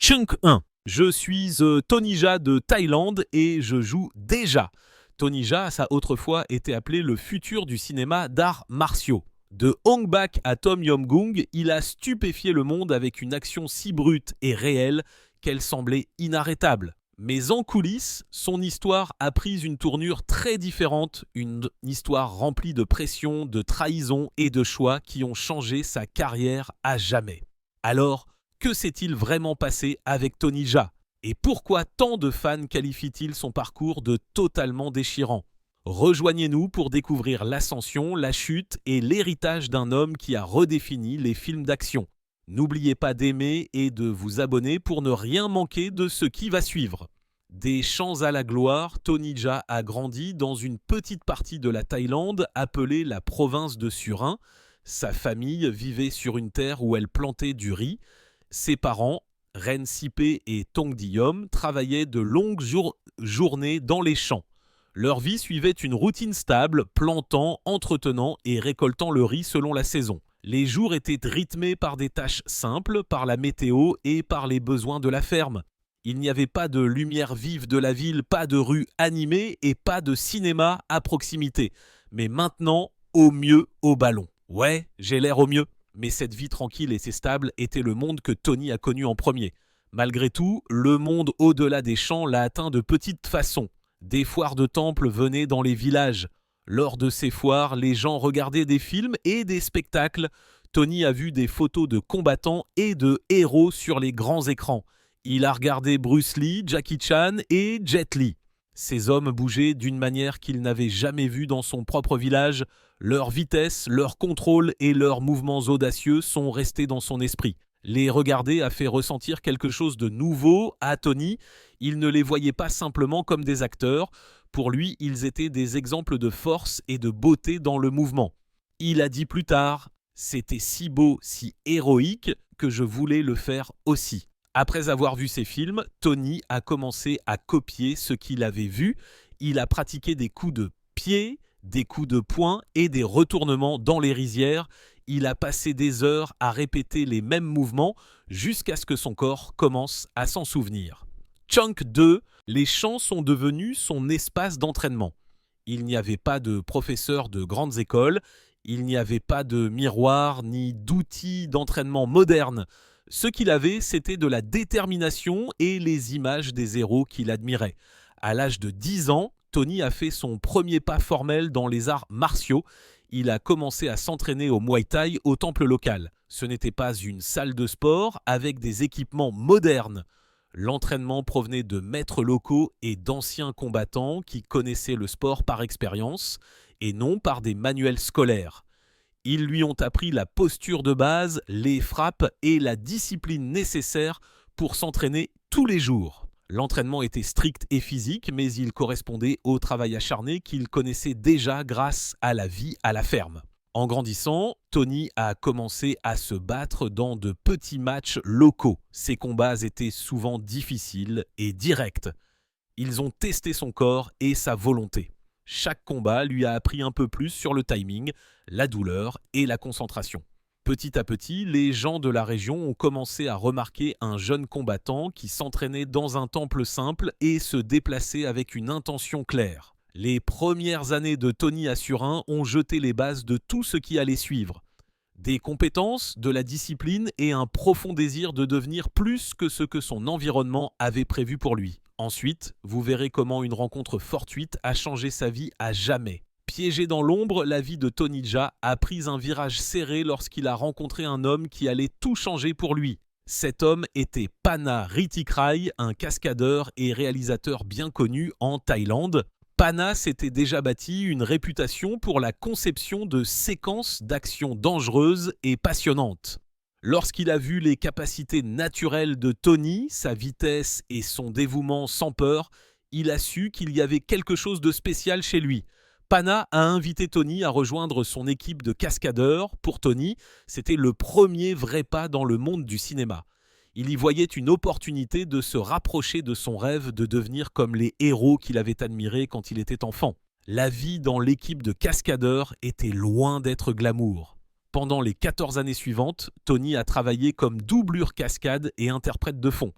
Chunk 1. Je suis Tony Jaa de Thaïlande et je joue déjà. Tony Jaa a autrefois été appelé le futur du cinéma d'arts martiaux. De Hong Bak à Tom Yum-goong, il a stupéfié le monde avec une action si brute et réelle qu'elle semblait inarrêtable. Mais en coulisses, son histoire a pris une tournure très différente, une histoire remplie de pression, de trahison et de choix qui ont changé sa carrière à jamais. Alors, que s'est-il vraiment passé avec Tony Jaa? Et pourquoi tant de fans qualifient-ils son parcours de totalement déchirant? Rejoignez-nous pour découvrir l'ascension, la chute et l'héritage d'un homme qui a redéfini les films d'action. N'oubliez pas d'aimer et de vous abonner pour ne rien manquer de ce qui va suivre. Des champs à la gloire, Tony Jaa a grandi dans une petite partie de la Thaïlande appelée la province de Surin. Sa famille vivait sur une terre où elle plantait du riz. Ses parents, Ren Sipé et Tong Diyom, travaillaient de longues journées dans les champs. Leur vie suivait une routine stable, plantant, entretenant et récoltant le riz selon la saison. Les jours étaient rythmés par des tâches simples, par la météo et par les besoins de la ferme. Il n'y avait pas de lumière vive de la ville, pas de rue animée et pas de cinéma à proximité. Mais maintenant, au mieux au ballon. Ouais, j'ai l'air au mieux. Mais cette vie tranquille et stable était le monde que Tony a connu en premier. Malgré tout, le monde au-delà des champs l'a atteint de petites façons. Des foires de temples venaient dans les villages. Lors de ces foires, les gens regardaient des films et des spectacles. Tony a vu des photos de combattants et de héros sur les grands écrans. Il a regardé Bruce Lee, Jackie Chan et Jet Li. Ces hommes bougeaient d'une manière qu'il n'avait jamais vue dans son propre village. Leur vitesse, leur contrôle et leurs mouvements audacieux sont restés dans son esprit. Les regarder a fait ressentir quelque chose de nouveau à Tony. Il ne les voyait pas simplement comme des acteurs. Pour lui, ils étaient des exemples de force et de beauté dans le mouvement. Il a dit plus tard « C'était si beau, si héroïque que je voulais le faire aussi ». Après avoir vu ces films, Tony a commencé à copier ce qu'il avait vu. Il a pratiqué des coups de pied, des coups de poing et des retournements dans les rizières. Il a passé des heures à répéter les mêmes mouvements jusqu'à ce que son corps commence à s'en souvenir. Chunk 2, les champs sont devenus son espace d'entraînement. Il n'y avait pas de professeurs de grandes écoles, il n'y avait pas de miroir ni d'outils d'entraînement modernes. Ce qu'il avait, c'était de la détermination et les images des héros qu'il admirait. À l'âge de 10 ans, Tony a fait son premier pas formel dans les arts martiaux. Il a commencé à s'entraîner au Muay Thai au temple local. Ce n'était pas une salle de sport avec des équipements modernes. L'entraînement provenait de maîtres locaux et d'anciens combattants qui connaissaient le sport par expérience et non par des manuels scolaires. Ils lui ont appris la posture de base, les frappes et la discipline nécessaire pour s'entraîner tous les jours. L'entraînement était strict et physique, mais il correspondait au travail acharné qu'il connaissait déjà grâce à la vie à la ferme. En grandissant, Tony a commencé à se battre dans de petits matchs locaux. Ses combats étaient souvent difficiles et directs. Ils ont testé son corps et sa volonté. Chaque combat lui a appris un peu plus sur le timing, la douleur et la concentration. Petit à petit, les gens de la région ont commencé à remarquer un jeune combattant qui s'entraînait dans un temple simple et se déplaçait avec une intention claire. Les premières années de Tony à Surin ont jeté les bases de tout ce qui allait suivre. Des compétences, de la discipline et un profond désir de devenir plus que ce que son environnement avait prévu pour lui. Ensuite, vous verrez comment une rencontre fortuite a changé sa vie à jamais. Piégé dans l'ombre, la vie de Tony Jaa a pris un virage serré lorsqu'il a rencontré un homme qui allait tout changer pour lui. Cet homme était Pana Rittikraul, un cascadeur et réalisateur bien connu en Thaïlande. Pana s'était déjà bâti une réputation pour la conception de séquences d'actions dangereuses et passionnantes. Lorsqu'il a vu les capacités naturelles de Tony, sa vitesse et son dévouement sans peur, il a su qu'il y avait quelque chose de spécial chez lui. Pana a invité Tony à rejoindre son équipe de cascadeurs. Pour Tony, c'était le premier vrai pas dans le monde du cinéma. Il y voyait une opportunité de se rapprocher de son rêve de devenir comme les héros qu'il avait admirés quand il était enfant. La vie dans l'équipe de cascadeurs était loin d'être glamour. Pendant les 14 années suivantes, Tony a travaillé comme doublure cascade et interprète de fond.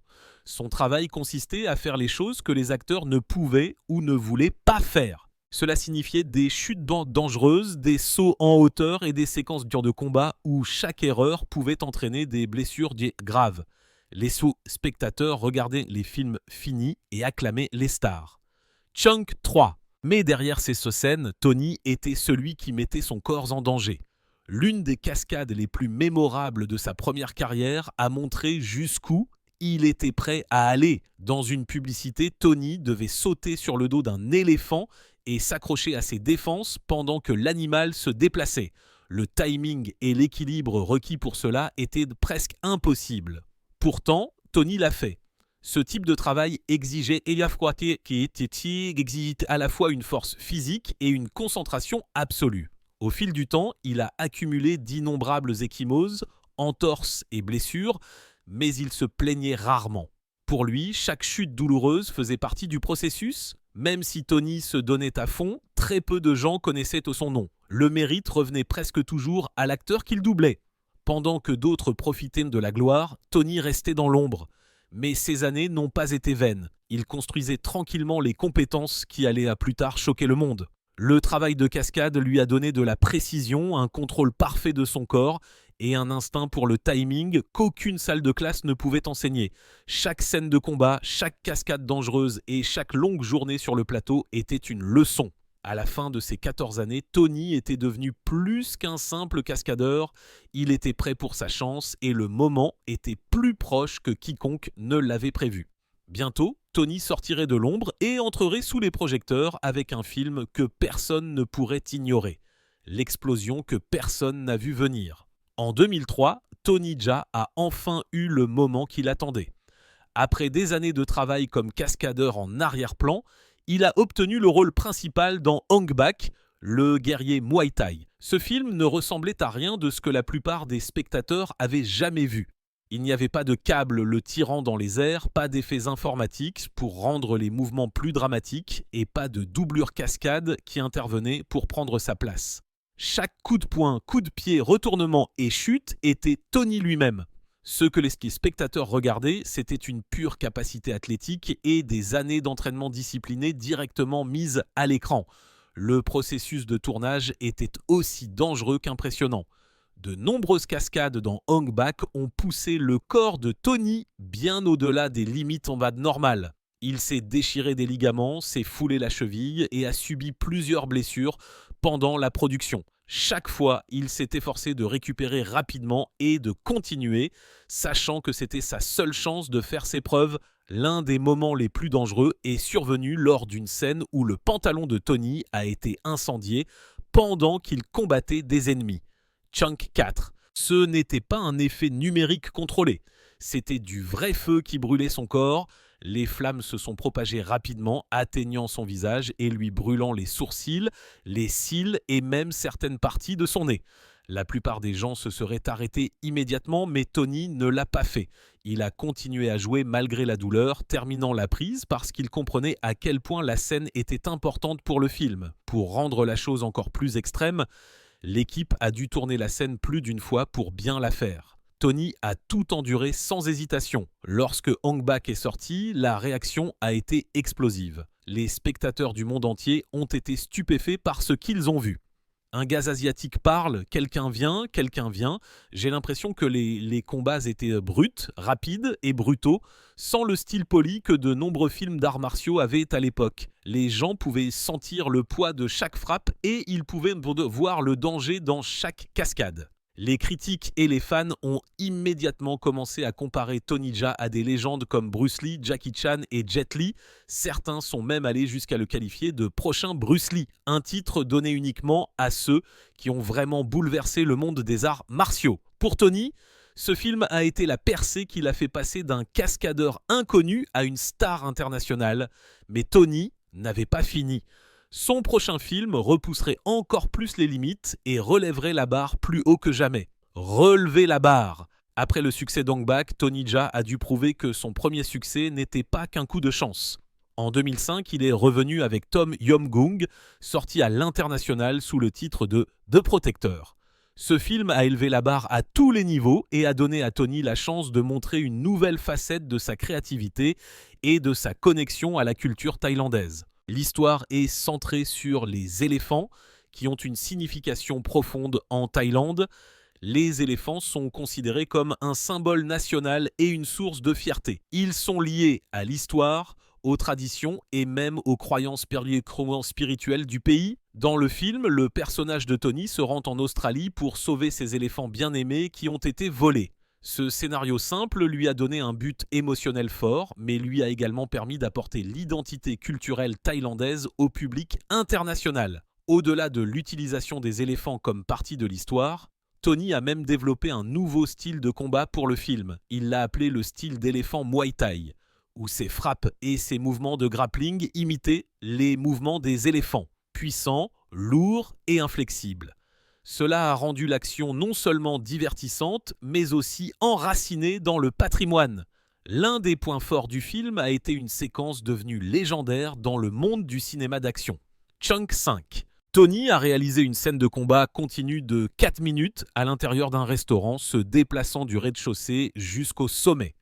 Son travail consistait à faire les choses que les acteurs ne pouvaient ou ne voulaient pas faire. Cela signifiait des chutes dangereuses, des sauts en hauteur et des séquences dures de combat où chaque erreur pouvait entraîner des blessures graves. Les spectateurs regardaient les films finis et acclamaient les stars. Chunk 3. Mais derrière ces scènes, Tony était celui qui mettait son corps en danger. L'une des cascades les plus mémorables de sa première carrière a montré jusqu'où il était prêt à aller. Dans une publicité, Tony devait sauter sur le dos d'un éléphant et s'accrocher à ses défenses pendant que l'animal se déplaçait. Le timing et l'équilibre requis pour cela étaient presque impossibles. Pourtant, Tony l'a fait. Ce type de travail exigeait à la fois une force physique et une concentration absolue. Au fil du temps, il a accumulé d'innombrables ecchymoses, entorses et blessures, mais il se plaignait rarement. Pour lui, chaque chute douloureuse faisait partie du processus. Même si Tony se donnait à fond, très peu de gens connaissaient son nom. Le mérite revenait presque toujours à l'acteur qu'il doublait. Pendant que d'autres profitaient de la gloire, Tony restait dans l'ombre. Mais ces années n'ont pas été vaines. Il construisait tranquillement les compétences qui allaient à plus tard choquer le monde. Le travail de cascade lui a donné de la précision, un contrôle parfait de son corps et un instinct pour le timing qu'aucune salle de classe ne pouvait enseigner. Chaque scène de combat, chaque cascade dangereuse et chaque longue journée sur le plateau était une leçon. À la fin de ses 14 années, Tony était devenu plus qu'un simple cascadeur. Il était prêt pour sa chance et le moment était plus proche que quiconque ne l'avait prévu. Bientôt, Tony sortirait de l'ombre et entrerait sous les projecteurs avec un film que personne ne pourrait ignorer. L'explosion que personne n'a vu venir. En 2003, Tony Jaa a enfin eu le moment qu'il attendait. Après des années de travail comme cascadeur en arrière-plan, il a obtenu le rôle principal dans Ong Bak, le guerrier Muay Thai. Ce film ne ressemblait à rien de ce que la plupart des spectateurs avaient jamais vu. Il n'y avait pas de câble le tirant dans les airs, pas d'effets informatiques pour rendre les mouvements plus dramatiques et pas de doublure cascade qui intervenait pour prendre sa place. Chaque coup de poing, coup de pied, retournement et chute était Tony lui-même. Ce que les spectateurs regardaient, c'était une pure capacité athlétique et des années d'entraînement discipliné directement mises à l'écran. Le processus de tournage était aussi dangereux qu'impressionnant. De nombreuses cascades dans Ong Bak ont poussé le corps de Tony bien au-delà des limites en bas de normal. Il s'est déchiré des ligaments, s'est foulé la cheville et a subi plusieurs blessures pendant la production. Chaque fois, il s'est efforcé de récupérer rapidement et de continuer, sachant que c'était sa seule chance de faire ses preuves. L'un des moments les plus dangereux est survenu lors d'une scène où le pantalon de Tony a été incendié pendant qu'il combattait des ennemis. Chunk 4. Ce n'était pas un effet numérique contrôlé. C'était du vrai feu qui brûlait son corps. Les flammes se sont propagées rapidement, atteignant son visage et lui brûlant les sourcils, les cils et même certaines parties de son nez. La plupart des gens se seraient arrêtés immédiatement, mais Tony ne l'a pas fait. Il a continué à jouer malgré la douleur, terminant la prise parce qu'il comprenait à quel point la scène était importante pour le film. Pour rendre la chose encore plus extrême, l'équipe a dû tourner la scène plus d'une fois pour bien la faire. Tony a tout enduré sans hésitation. Lorsque Ong Bak est sorti, la réaction a été explosive. Les spectateurs du monde entier ont été stupéfaits par ce qu'ils ont vu. Un gaz asiatique parle, quelqu'un vient. J'ai l'impression que les combats étaient bruts, rapides et brutaux, sans le style poli que de nombreux films d'arts martiaux avaient à l'époque. Les gens pouvaient sentir le poids de chaque frappe et ils pouvaient voir le danger dans chaque cascade. Les critiques et les fans ont immédiatement commencé à comparer Tony Jaa à des légendes comme Bruce Lee, Jackie Chan et Jet Li. Certains sont même allés jusqu'à le qualifier de prochain Bruce Lee, un titre donné uniquement à ceux qui ont vraiment bouleversé le monde des arts martiaux. Pour Tony, ce film a été la percée qui l'a fait passer d'un cascadeur inconnu à une star internationale. Mais Tony n'avait pas fini. Son prochain film repousserait encore plus les limites et relèverait la barre plus haut que jamais. Relever la barre. Après le succès d'Ong Bak, Tony Jaa a dû prouver que son premier succès n'était pas qu'un coup de chance. En 2005, il est revenu avec Tom Yum-Goong, sorti à l'international sous le titre de The Protector. Ce film a élevé la barre à tous les niveaux et a donné à Tony la chance de montrer une nouvelle facette de sa créativité et de sa connexion à la culture thaïlandaise. L'histoire est centrée sur les éléphants, qui ont une signification profonde en Thaïlande. Les éléphants sont considérés comme un symbole national et une source de fierté. Ils sont liés à l'histoire, aux traditions et même aux croyances spirituelles du pays. Dans le film, le personnage de Tony se rend en Australie pour sauver ses éléphants bien-aimés qui ont été volés. Ce scénario simple lui a donné un but émotionnel fort, mais lui a également permis d'apporter l'identité culturelle thaïlandaise au public international. Au-delà de l'utilisation des éléphants comme partie de l'histoire, Tony a même développé un nouveau style de combat pour le film. Il l'a appelé le style d'éléphant Muay Thai, où ses frappes et ses mouvements de grappling imitaient les mouvements des éléphants, puissants, lourds et inflexibles. Cela a rendu l'action non seulement divertissante, mais aussi enracinée dans le patrimoine. L'un des points forts du film a été une séquence devenue légendaire dans le monde du cinéma d'action. Chunk 5. Tony a réalisé une scène de combat continue de 4 minutes à l'intérieur d'un restaurant, se déplaçant du rez-de-chaussée jusqu'au sommet.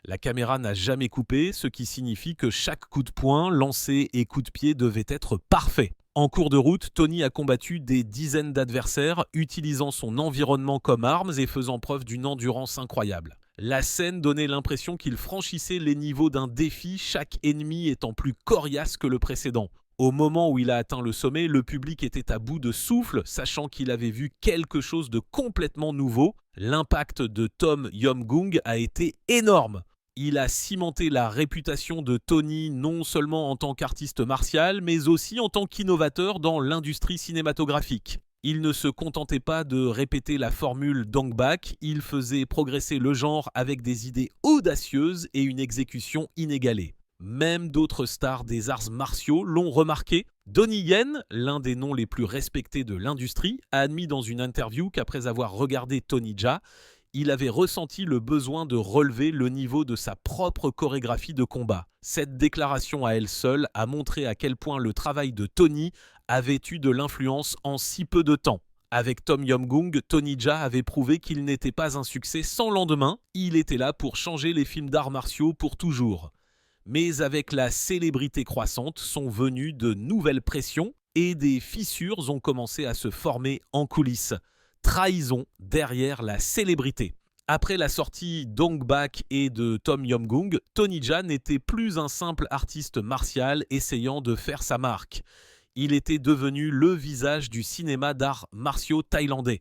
La caméra n'a jamais coupé, ce qui signifie que chaque coup de poing, lancé et coup de pied devait être parfait. En cours de route, Tony a combattu des dizaines d'adversaires, utilisant son environnement comme armes et faisant preuve d'une endurance incroyable. La scène donnait l'impression qu'il franchissait les niveaux d'un défi, chaque ennemi étant plus coriace que le précédent. Au moment où il a atteint le sommet, le public était à bout de souffle, sachant qu'il avait vu quelque chose de complètement nouveau. L'impact de Tom Yum-Goong a été énorme. Il a cimenté la réputation de Tony non seulement en tant qu'artiste martial, mais aussi en tant qu'innovateur dans l'industrie cinématographique. Il ne se contentait pas de répéter la formule d'Ong Bak, il faisait progresser le genre avec des idées audacieuses et une exécution inégalée. Même d'autres stars des arts martiaux l'ont remarqué. Donnie Yen, l'un des noms les plus respectés de l'industrie, a admis dans une interview qu'après avoir regardé Tony Jaa, il avait ressenti le besoin de relever le niveau de sa propre chorégraphie de combat. Cette déclaration à elle seule a montré à quel point le travail de Tony avait eu de l'influence en si peu de temps. Avec Tom Yum-Goong, Tony Jaa avait prouvé qu'il n'était pas un succès sans lendemain, il était là pour changer les films d'arts martiaux pour toujours. Mais avec la célébrité croissante sont venues de nouvelles pressions et des fissures ont commencé à se former en coulisses. Trahison derrière la célébrité. Après la sortie d'Ong Bak et de Tom Yum-Goong, Tony Jaa n'était plus un simple artiste martial essayant de faire sa marque. Il était devenu le visage du cinéma d'arts martiaux thaïlandais,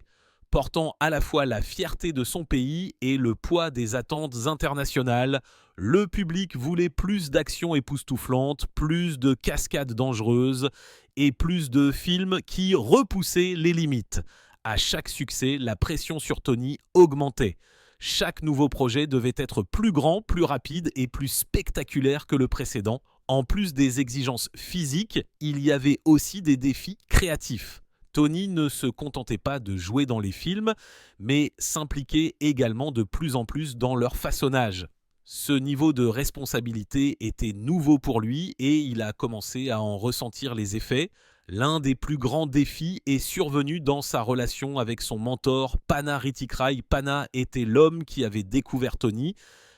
portant à la fois la fierté de son pays et le poids des attentes internationales. Le public voulait plus d'actions époustouflantes, plus de cascades dangereuses et plus de films qui repoussaient les limites. À chaque succès, la pression sur Tony augmentait. Chaque nouveau projet devait être plus grand, plus rapide et plus spectaculaire que le précédent. En plus des exigences physiques, il y avait aussi des défis créatifs. Tony ne se contentait pas de jouer dans les films, mais s'impliquait également de plus en plus dans leur façonnage. Ce niveau de responsabilité était nouveau pour lui et il a commencé à en ressentir les effets. L'un des plus grands défis est survenu dans sa relation avec son mentor Pana Ritchik-Rai. Pana était l'homme qui avait découvert Tony,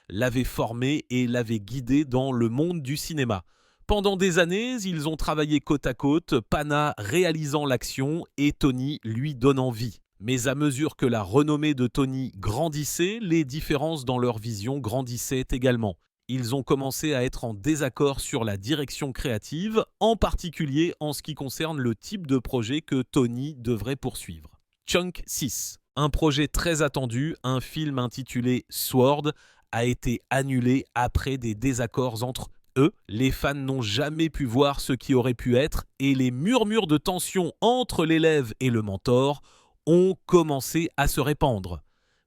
l'avait formé et l'avait guidé dans le monde du cinéma. Pendant des années, ils ont travaillé côte à côte, Pana réalisant l'action et Tony lui donnant vie. Mais à mesure que la renommée de Tony grandissait, les différences dans leur vision grandissaient également. Ils ont commencé à être en désaccord sur la direction créative, en particulier en ce qui concerne le type de projet que Tony devrait poursuivre. Chunk 6. Un projet très attendu, un film intitulé Sword, a été annulé après des désaccords entre eux. Les fans n'ont jamais pu voir ce qui aurait pu être et les murmures de tension entre l'élève et le mentor ont commencé à se répandre.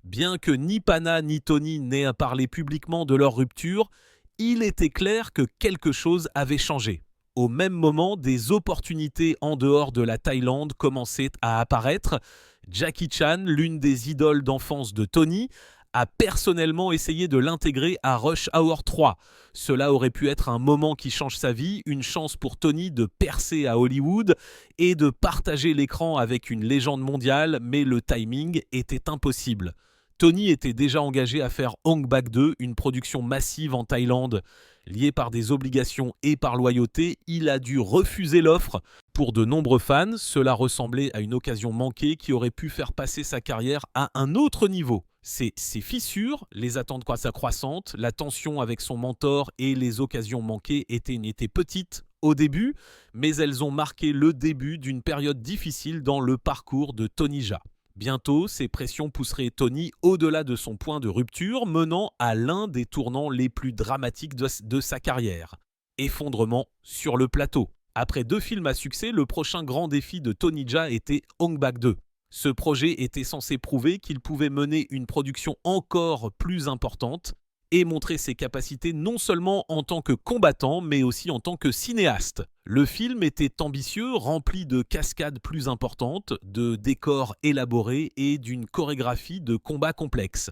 Bien que ni Pana ni Tony n'aient parlé publiquement de leur rupture, il était clair que quelque chose avait changé. Au même moment, des opportunités en dehors de la Thaïlande commençaient à apparaître. Jackie Chan, l'une des idoles d'enfance de Tony, a personnellement essayé de l'intégrer à Rush Hour 3. Cela aurait pu être un moment qui change sa vie, une chance pour Tony de percer à Hollywood et de partager l'écran avec une légende mondiale, mais le timing était impossible. Tony était déjà engagé à faire Ong Bak 2, une production massive en Thaïlande. Lié par des obligations et par loyauté, il a dû refuser l'offre. Pour de nombreux fans, cela ressemblait à une occasion manquée qui aurait pu faire passer sa carrière à un autre niveau. Ses fissures, les attentes croissantes, la tension avec son mentor et les occasions manquées étaient petites au début, mais elles ont marqué le début d'une période difficile dans le parcours de Tony Jaa. Bientôt, ces pressions pousseraient Tony au-delà de son point de rupture, menant à l'un des tournants les plus dramatiques de sa carrière. Effondrement sur le plateau. Après 2 films à succès, le prochain grand défi de Tony Jaa était Ong Bak 2. Ce projet était censé prouver qu'il pouvait mener une production encore plus importante et montrer ses capacités non seulement en tant que combattant, mais aussi en tant que cinéaste. Le film était ambitieux, rempli de cascades plus importantes, de décors élaborés et d'une chorégraphie de combats complexes.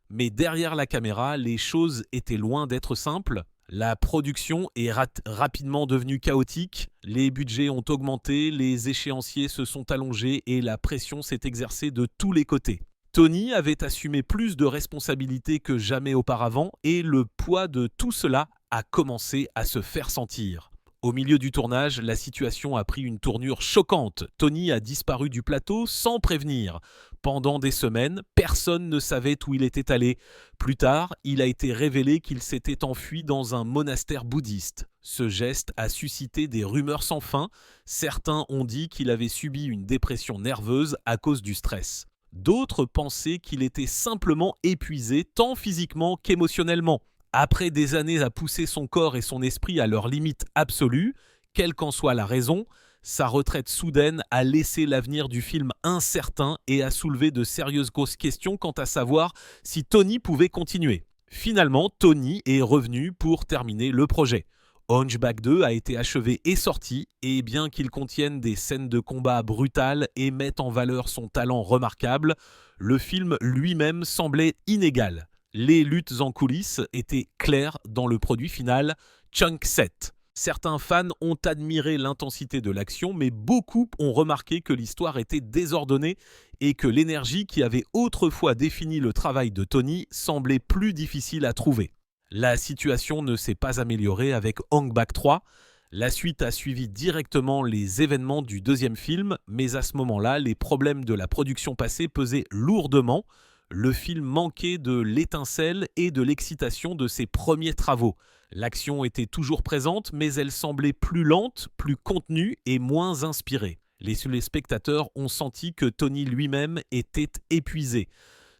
Mais derrière la caméra, les choses étaient loin d'être simples. La production est rapidement devenue chaotique, les budgets ont augmenté, les échéanciers se sont allongés et la pression s'est exercée de tous les côtés. Tony avait assumé plus de responsabilités que jamais auparavant et le poids de tout cela a commencé à se faire sentir. Au milieu du tournage, la situation a pris une tournure choquante. Tony a disparu du plateau sans prévenir. Pendant des semaines, personne ne savait où il était allé. Plus tard, il a été révélé qu'il s'était enfui dans un monastère bouddhiste. Ce geste a suscité des rumeurs sans fin. Certains ont dit qu'il avait subi une dépression nerveuse à cause du stress. D'autres pensaient qu'il était simplement épuisé tant physiquement qu'émotionnellement. Après des années à pousser son corps et son esprit à leurs limites absolues, quelle qu'en soit la raison, sa retraite soudaine a laissé l'avenir du film incertain et a soulevé de sérieuses grosses questions quant à savoir si Tony pouvait continuer. Finalement, Tony est revenu pour terminer le projet. Ong Bak 2 a été achevé et sorti, et bien qu'il contienne des scènes de combat brutales et mette en valeur son talent remarquable, le film lui-même semblait inégal. Les luttes en coulisses étaient claires dans le produit final, Chunk Set. Certains fans ont admiré l'intensité de l'action, mais beaucoup ont remarqué que l'histoire était désordonnée et que l'énergie qui avait autrefois défini le travail de Tony semblait plus difficile à trouver. La situation ne s'est pas améliorée avec Ong Bak 3. La suite a suivi directement les événements du deuxième film, mais à ce moment-là, les problèmes de la production passée pesaient lourdement. Le film manquait de l'étincelle et de l'excitation de ses premiers travaux. L'action était toujours présente, mais elle semblait plus lente, plus contenue et moins inspirée. Les spectateurs ont senti que Tony lui-même était épuisé.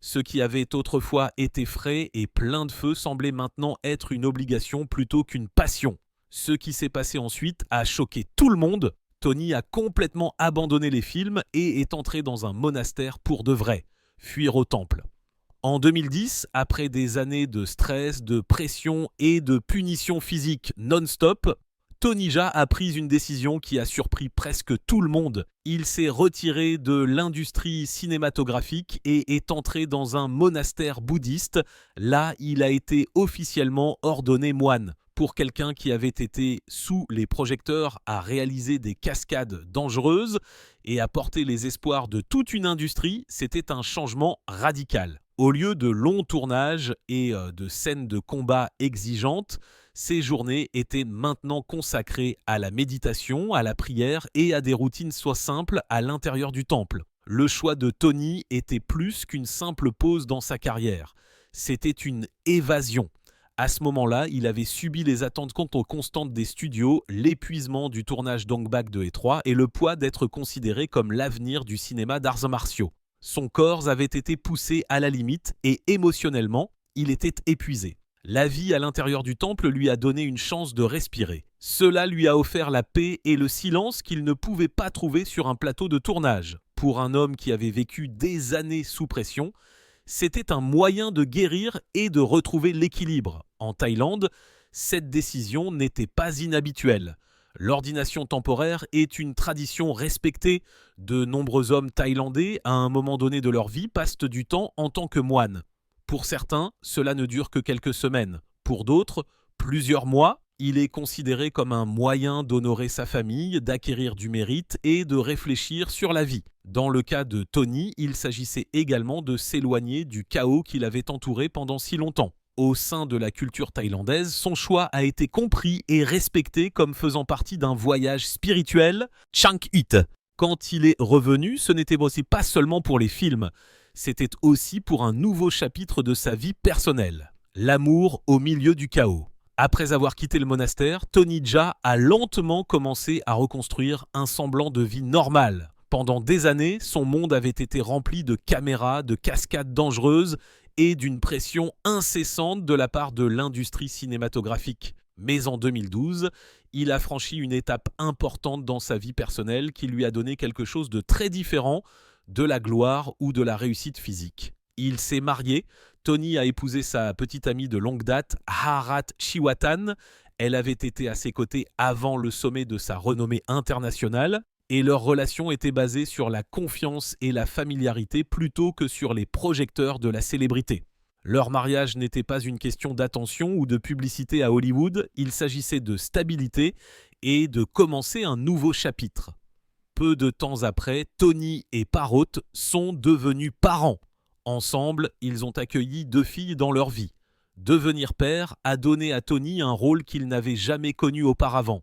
Ce qui avait autrefois été frais et plein de feu semblait maintenant être une obligation plutôt qu'une passion. Ce qui s'est passé ensuite a choqué tout le monde. Tony a complètement abandonné les films et est entré dans un monastère pour de vrai, fuir au temple. En 2010, après des années de stress, de pression et de punition physique non-stop, Tony Jaa a pris une décision qui a surpris presque tout le monde. Il s'est retiré de l'industrie cinématographique et est entré dans un monastère bouddhiste. Là, il a été officiellement ordonné moine. Pour quelqu'un qui avait été sous les projecteurs à réaliser des cascades dangereuses et à porter les espoirs de toute une industrie, c'était un changement radical. Au lieu de longs tournages et de scènes de combat exigeantes, ces journées étaient maintenant consacrées à la méditation, à la prière et à des routines soit simples à l'intérieur du temple. Le choix de Tony était plus qu'une simple pause dans sa carrière. C'était une évasion. À ce moment-là, il avait subi les attentes constantes des studios, l'épuisement du tournage d'Ong Bak 2 et 3 et le poids d'être considéré comme l'avenir du cinéma d'arts martiaux. Son corps avait été poussé à la limite et émotionnellement, il était épuisé. La vie à l'intérieur du temple lui a donné une chance de respirer. Cela lui a offert la paix et le silence qu'il ne pouvait pas trouver sur un plateau de tournage. Pour un homme qui avait vécu des années sous pression, c'était un moyen de guérir et de retrouver l'équilibre. En Thaïlande, cette décision n'était pas inhabituelle. L'ordination temporaire est une tradition respectée. De nombreux hommes thaïlandais, à un moment donné de leur vie, passent du temps en tant que moines. Pour certains, cela ne dure que quelques semaines. Pour d'autres, plusieurs mois. Il est considéré comme un moyen d'honorer sa famille, d'acquérir du mérite et de réfléchir sur la vie. Dans le cas de Tony, il s'agissait également de s'éloigner du chaos qui l'avait entouré pendant si longtemps. Au sein de la culture thaïlandaise, son choix a été compris et respecté comme faisant partie d'un voyage spirituel, Chang It. Quand il est revenu, ce n'était aussi pas seulement pour les films, c'était aussi pour un nouveau chapitre de sa vie personnelle, l'amour au milieu du chaos. Après avoir quitté le monastère, Tony Jaa a lentement commencé à reconstruire un semblant de vie normale. Pendant des années, son monde avait été rempli de caméras, de cascades dangereuses et d'une pression incessante de la part de l'industrie cinématographique. Mais en 2012, il a franchi une étape importante dans sa vie personnelle qui lui a donné quelque chose de très différent de la gloire ou de la réussite physique. Il s'est marié. Tony a épousé sa petite amie de longue date, Harat Chiwatan. Elle avait été à ses côtés avant le sommet de sa renommée internationale et leur relation était basée sur la confiance et la familiarité plutôt que sur les projecteurs de la célébrité. Leur mariage n'était pas une question d'attention ou de publicité à Hollywood, il s'agissait de stabilité et de commencer un nouveau chapitre. Peu de temps après, Tony et Parrot sont devenus parents. Ensemble, ils ont accueilli 2 filles dans leur vie. Devenir père a donné à Tony un rôle qu'il n'avait jamais connu auparavant.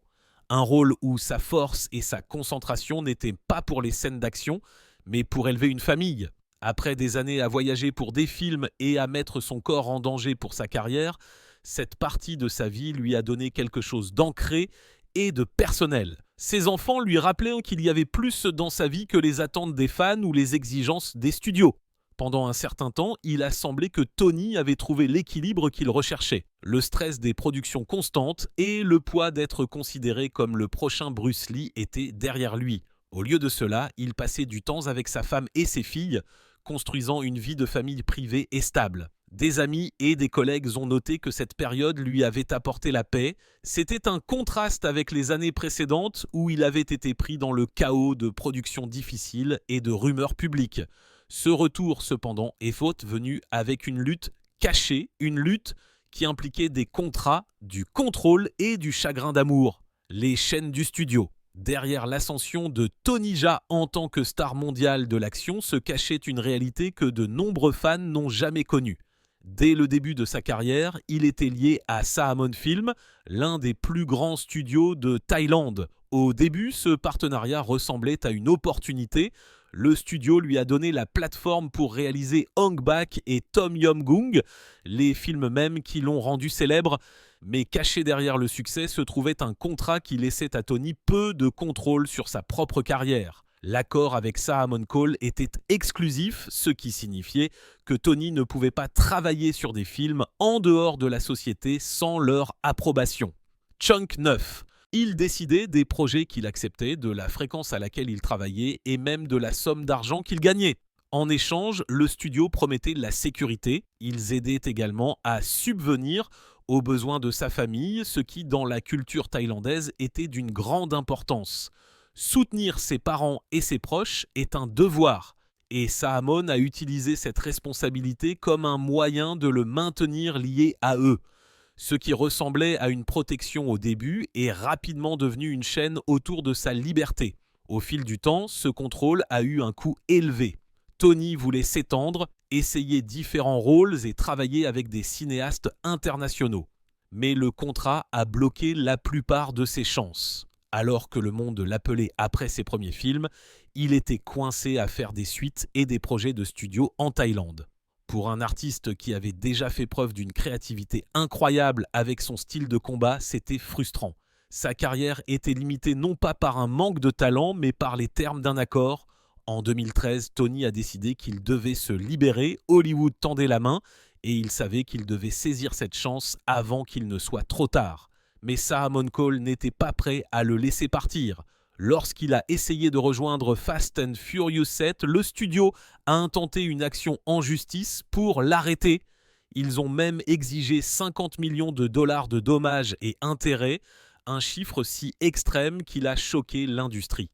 Un rôle où sa force et sa concentration n'étaient pas pour les scènes d'action, mais pour élever une famille. Après des années à voyager pour des films et à mettre son corps en danger pour sa carrière, cette partie de sa vie lui a donné quelque chose d'ancré et de personnel. Ses enfants lui rappelaient qu'il y avait plus dans sa vie que les attentes des fans ou les exigences des studios. Pendant un certain temps, il a semblé que Tony avait trouvé l'équilibre qu'il recherchait. Le stress des productions constantes et le poids d'être considéré comme le prochain Bruce Lee étaient derrière lui. Au lieu de cela, il passait du temps avec sa femme et ses filles, construisant une vie de famille privée et stable. Des amis et des collègues ont noté que cette période lui avait apporté la paix. C'était un contraste avec les années précédentes où il avait été pris dans le chaos de productions difficiles et de rumeurs publiques. Ce retour, cependant, est venu avec une lutte cachée, une lutte qui impliquait des contrats, du contrôle et du chagrin d'amour. Les chaînes du studio. Derrière l'ascension de Tony Jaa en tant que star mondiale de l'action se cachait une réalité que de nombreux fans n'ont jamais connue. Dès le début de sa carrière, il était lié à Saamon Film, l'un des plus grands studios de Thaïlande. Au début, ce partenariat ressemblait à une opportunité. Le studio lui a donné la plateforme pour réaliser Ong Bak et Tom Yum Goong, les films même qui l'ont rendu célèbre. Mais caché derrière le succès se trouvait un contrat qui laissait à Tony peu de contrôle sur sa propre carrière. L'accord avec Saamon Cole était exclusif, ce qui signifiait que Tony ne pouvait pas travailler sur des films en dehors de la société sans leur approbation. Chunk 9. Il décidait des projets qu'il acceptait, de la fréquence à laquelle il travaillait et même de la somme d'argent qu'il gagnait. En échange, le studio promettait la sécurité. Ils aidaient également à subvenir aux besoins de sa famille, ce qui, dans la culture thaïlandaise, était d'une grande importance. Soutenir ses parents et ses proches est un devoir, et Saamon a utilisé cette responsabilité comme un moyen de le maintenir lié à eux. Ce qui ressemblait à une protection au début est rapidement devenu une chaîne autour de sa liberté. Au fil du temps, ce contrôle a eu un coût élevé. Tony voulait s'étendre, essayer différents rôles et travailler avec des cinéastes internationaux. Mais le contrat a bloqué la plupart de ses chances. Alors que le monde l'appelait après ses premiers films, il était coincé à faire des suites et des projets de studio en Thaïlande. Pour un artiste qui avait déjà fait preuve d'une créativité incroyable avec son style de combat, c'était frustrant. Sa carrière était limitée non pas par un manque de talent, mais par les termes d'un accord. En 2013, Tony a décidé qu'il devait se libérer, Hollywood tendait la main, et il savait qu'il devait saisir cette chance avant qu'il ne soit trop tard. Mais Saamon Cole n'était pas prêt à le laisser partir. Lorsqu'il a essayé de rejoindre Fast and Furious 7, le studio a intenté une action en justice pour l'arrêter. Ils ont même exigé 50 millions de dollars de dommages et intérêts, un chiffre si extrême qu'il a choqué l'industrie.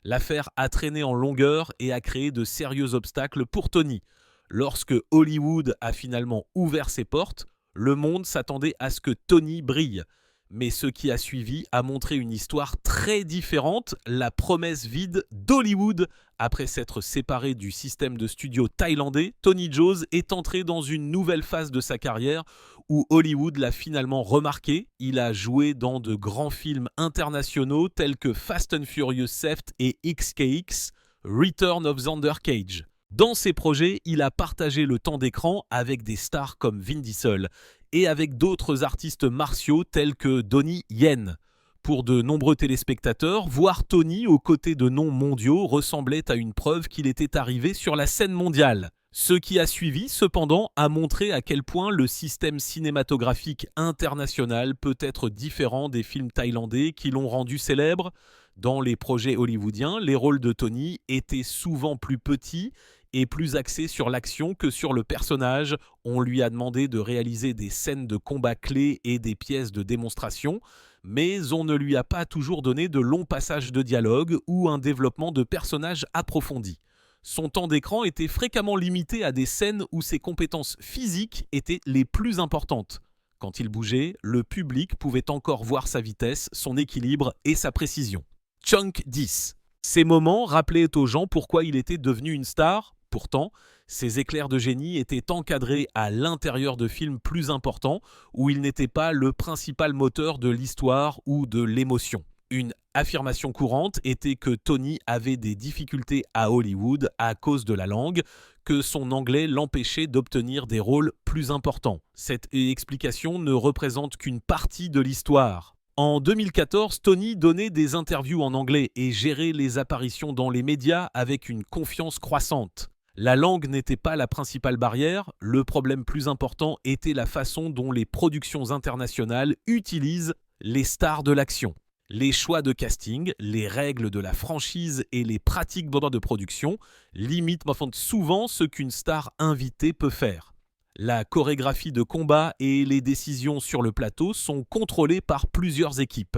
L'affaire a traîné en longueur et a créé de sérieux obstacles pour Tony. Lorsque Hollywood a finalement ouvert ses portes, le monde s'attendait à ce que Tony brille. Mais ce qui a suivi a montré une histoire très différente, la promesse vide d'Hollywood. Après s'être séparé du système de studio thaïlandais, Tony Jaa est entré dans une nouvelle phase de sa carrière où Hollywood l'a finalement remarqué. Il a joué dans de grands films internationaux tels que Fast and Furious 7 et XKX, Return of Xander Cage. Dans ses projets, il a partagé le temps d'écran avec des stars comme Vin Diesel et avec d'autres artistes martiaux tels que Donnie Yen. Pour de nombreux téléspectateurs, voir Tony aux côtés de noms mondiaux ressemblait à une preuve qu'il était arrivé sur la scène mondiale. Ce qui a suivi, cependant, a montré à quel point le système cinématographique international peut être différent des films thaïlandais qui l'ont rendu célèbre. Dans les projets hollywoodiens, les rôles de Tony étaient souvent plus petits et plus axé sur l'action que sur le personnage. On lui a demandé de réaliser des scènes de combat clés et des pièces de démonstration, mais on ne lui a pas toujours donné de longs passages de dialogue ou un développement de personnages approfondi. Son temps d'écran était fréquemment limité à des scènes où ses compétences physiques étaient les plus importantes. Quand il bougeait, le public pouvait encore voir sa vitesse, son équilibre et sa précision. Chunk 10. Ces moments rappelaient aux gens pourquoi il était devenu une star. Pourtant, ces éclairs de génie étaient encadrés à l'intérieur de films plus importants où il n'était pas le principal moteur de l'histoire ou de l'émotion. Une affirmation courante était que Tony avait des difficultés à Hollywood à cause de la langue, que son anglais l'empêchait d'obtenir des rôles plus importants. Cette explication ne représente qu'une partie de l'histoire. En 2014, Tony donnait des interviews en anglais et gérait les apparitions dans les médias avec une confiance croissante. La langue n'était pas la principale barrière, le problème plus important était la façon dont les productions internationales utilisent les stars de l'action. Les choix de casting, les règles de la franchise et les pratiques de production limitent souvent ce qu'une star invitée peut faire. La chorégraphie de combat et les décisions sur le plateau sont contrôlées par plusieurs équipes.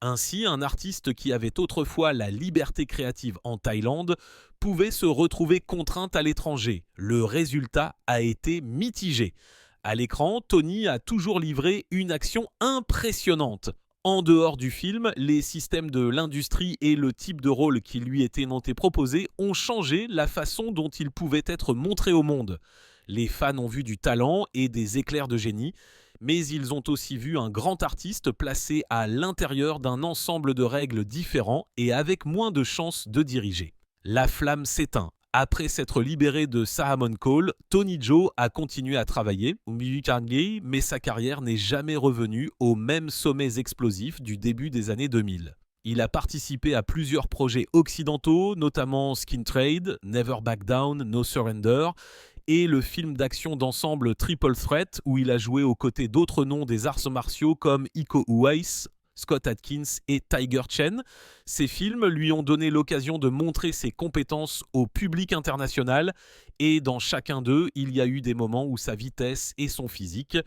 Ainsi, un artiste qui avait autrefois la liberté créative en Thaïlande pouvait se retrouver contraint à l'étranger. Le résultat a été mitigé. À l'écran, Tony a toujours livré une action impressionnante. En dehors du film, les systèmes de l'industrie et le type de rôle qui lui était proposé ont changé la façon dont il pouvait être montré au monde. Les fans ont vu du talent et des éclairs de génie, mais ils ont aussi vu un grand artiste placé à l'intérieur d'un ensemble de règles différents et avec moins de chances de diriger. La flamme s'éteint. Après s'être libéré de Sahamon Cole, Tony Jaa a continué à travailler, mais sa carrière n'est jamais revenue aux mêmes sommets explosifs du début des années 2000. Il a participé à plusieurs projets occidentaux, notamment Skin Trade, Never Back Down, No Surrender, et le film d'action d'ensemble Triple Threat, où il a joué aux côtés d'autres noms des arts martiaux comme Iko Uwais, Scott Adkins et Tiger Chen. Ces films lui ont donné l'occasion de montrer ses compétences au public international, et dans chacun d'eux, il y a eu des moments où sa vitesse et son physique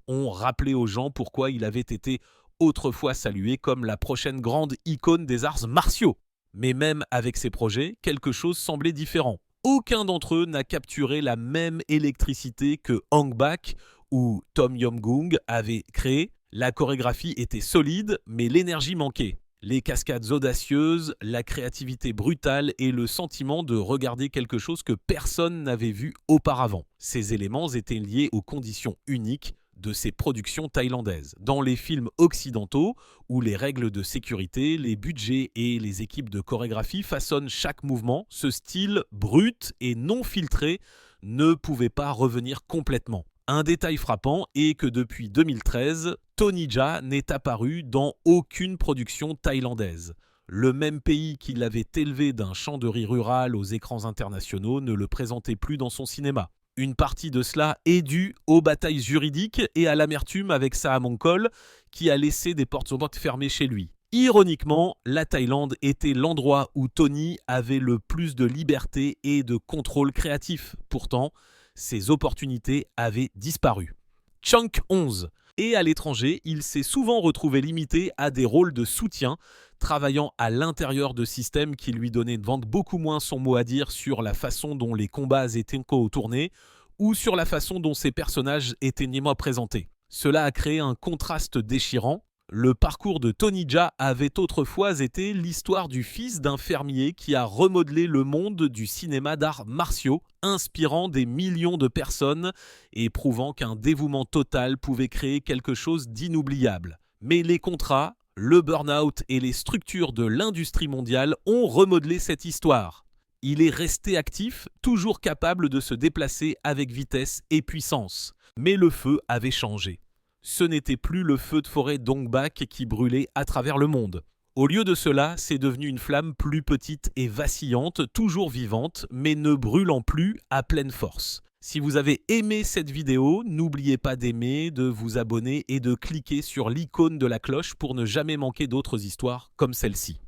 ont rappelé aux gens pourquoi il avait été autrefois salué comme la prochaine grande icône des arts martiaux. Mais même avec ces projets, quelque chose semblait différent. Aucun d'entre eux n'a capturé la même électricité que Ong Bak ou Tom Yum-goong avaient créé. La chorégraphie était solide, mais l'énergie manquait. Les cascades audacieuses, la créativité brutale et le sentiment de regarder quelque chose que personne n'avait vu auparavant. Ces éléments étaient liés aux conditions uniques de ces productions thaïlandaises. Dans les films occidentaux, où les règles de sécurité, les budgets et les équipes de chorégraphie façonnent chaque mouvement, ce style brut et non filtré ne pouvait pas revenir complètement. Un détail frappant est que depuis 2013, Tony Jaa n'est apparu dans aucune production thaïlandaise. Le même pays qui l'avait élevé d'un champ de riz rural aux écrans internationaux ne le présentait plus dans son cinéma. Une partie de cela est due aux batailles juridiques et à l'amertume avec Sahamon Cole, qui a laissé des portes fermées chez lui. Ironiquement, la Thaïlande était l'endroit où Tony avait le plus de liberté et de contrôle créatif. Pourtant, ses opportunités avaient disparu. Chunk 11. Et à l'étranger, il s'est souvent retrouvé limité à des rôles de soutien, travaillant à l'intérieur de systèmes qui lui donnaient de vendre beaucoup moins son mot à dire sur la façon dont les combats étaient tournés ou sur la façon dont ses personnages étaient présentés. Cela a créé un contraste déchirant. Le parcours de Tony Jaa avait autrefois été l'histoire du fils d'un fermier qui a remodelé le monde du cinéma d'arts martiaux, inspirant des millions de personnes et prouvant qu'un dévouement total pouvait créer quelque chose d'inoubliable. Mais les contrats, le burn-out et les structures de l'industrie mondiale ont remodelé cette histoire. Il est resté actif, toujours capable de se déplacer avec vitesse et puissance. Mais le feu avait changé. Ce n'était plus le feu de forêt d'Ong Bak qui brûlait à travers le monde. Au lieu de cela, c'est devenu une flamme plus petite et vacillante, toujours vivante, mais ne brûlant plus à pleine force. Si vous avez aimé cette vidéo, n'oubliez pas d'aimer, de vous abonner et de cliquer sur l'icône de la cloche pour ne jamais manquer d'autres histoires comme celle-ci.